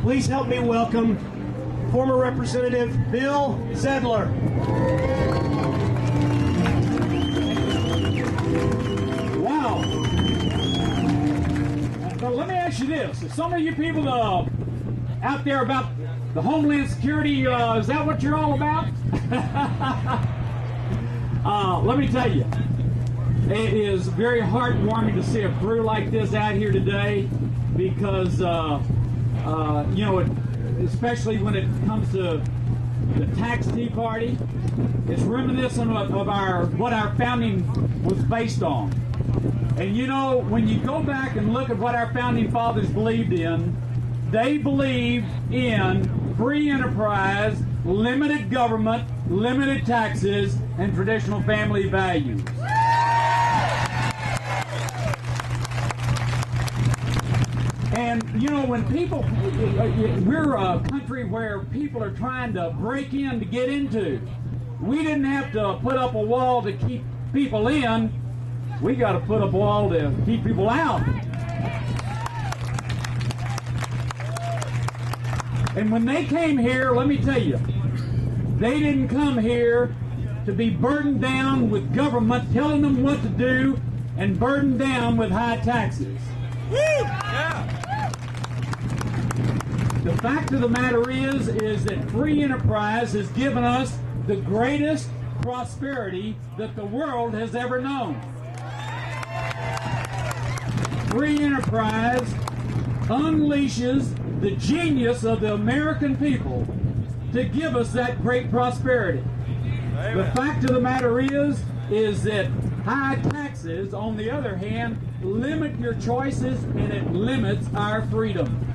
Please help me welcome former Representative Bill Zedler. Wow. But let me ask you this. If some of you people out there about the Homeland Security, is that what you're all about? Let me tell you, it is very heartwarming to see a crew like this out here today because, you know, especially when it comes to the tax tea party, it's reminiscent of what our founding was based on. And you know, when you go back and look at what our founding fathers believed in, they believed in free enterprise, limited government, limited taxes, and traditional family values. And, you know, when people, we're a country where people are trying to break in to get into. We didn't have to put up a wall to keep people in. We got to put up a wall to keep people out. And when they came here, let me tell you, they didn't come here to be burdened down with government telling them what to do and burdened down with high taxes. Yeah. The fact of the matter is that free enterprise has given us the greatest prosperity that the world has ever known. Free enterprise unleashes the genius of the American people to give us that great prosperity. Amen. The fact of the matter is that high taxes, on the other hand, limit your choices and it limits our freedom.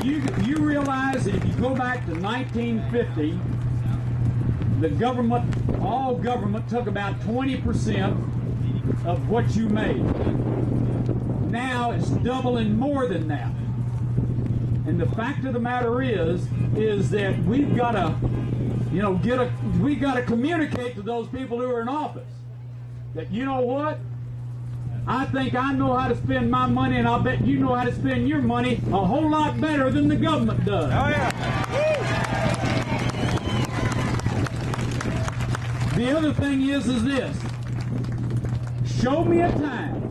Do you realize that if you go back to 1950, the government, all government took about 20% of what you made. Now it's doubling more than that. And the fact of the matter is that we've got to, you know, we've got to communicate to those people who are in office that, you know what? I think I know how to spend my money, and I'll bet you know how to spend your money a whole lot better than the government does. Oh, yeah. The other thing is this. Show me a time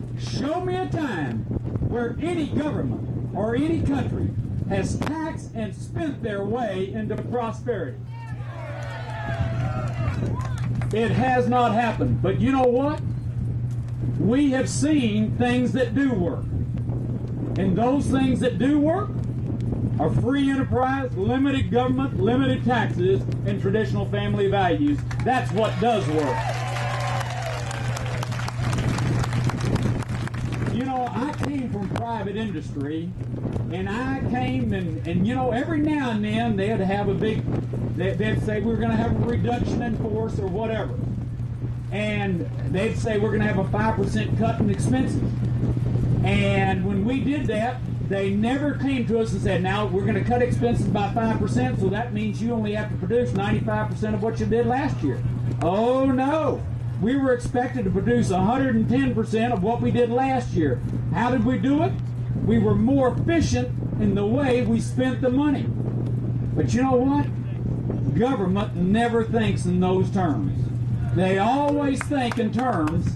where any government or any country has taxed and spent their way into prosperity. It has not happened. But you know what? We have seen things that do work. And those things that do work are free enterprise, limited government, limited taxes, and traditional family values. That's what does work. You know, I came from private industry, and I came and you know, every now and then they'd have a big, they'd say we're going to have a reduction in force or whatever. And they'd say we're going to have a 5% cut in expenses. And when we did that, they never came to us and said, now we're going to cut expenses by 5%, so that means you only have to produce 95% of what you did last year. Oh, no. We were expected to produce 110% of what we did last year. How did we do it? We were more efficient in the way we spent the money. But you know what? Government never thinks in those terms. They always think in terms,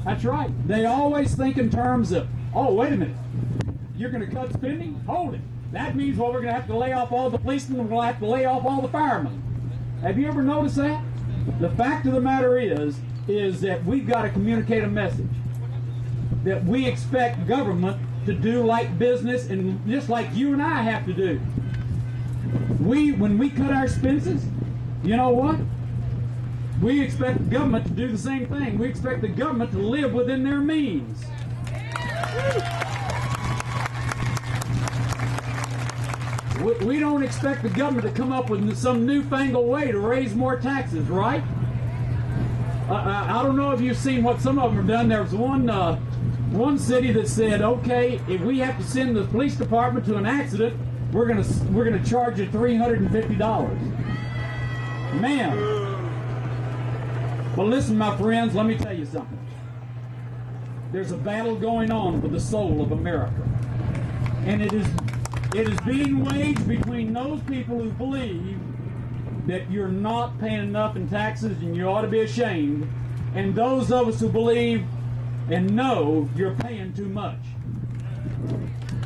that's right, they always think in terms of, oh, wait a minute, you're going to cut spending? Hold it. That means, well, we're going to have to lay off all the policemen and we'll have to lay off all the firemen. Have you ever noticed that? The fact of the matter is that we've got to communicate a message that we expect government to do like business and just like you and I have to do. When we cut our expenses, you know what? We expect the government to do the same thing. We expect the government to live within their means. We don't expect the government to come up with some newfangled way to raise more taxes, right? I don't know if you've seen what some of them have done. There was one city that said, okay, if we have to send the police department to an accident, we're gonna charge you $350. Man. Well, listen, my friends, let me tell you something. There's a battle going on for the soul of America. And it is being waged between those people who believe that you're not paying enough in taxes and you ought to be ashamed, and those of us who believe and know you're paying too much.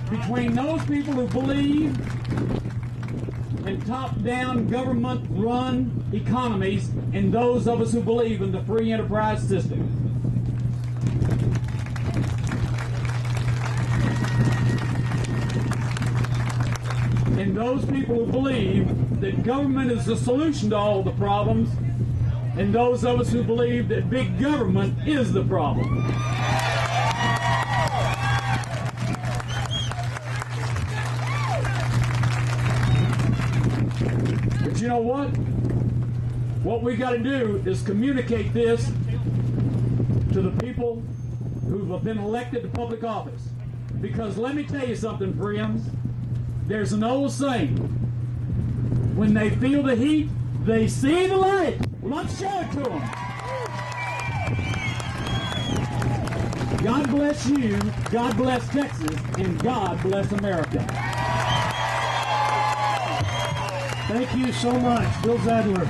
Between those people who believe in top-down government-run economies and those of us who believe in the free enterprise system. And those people who believe that government is the solution to all the problems, and those of us who believe that big government is the problem. But you know what? What we got to do is communicate this to the people who have been elected to public office. Because let me tell you something, friends. There's an old saying, when they feel the heat, they see the light. Well, let's show it to them. God bless you, God bless Texas, and God bless America. Thank you so much, Bill Zedler.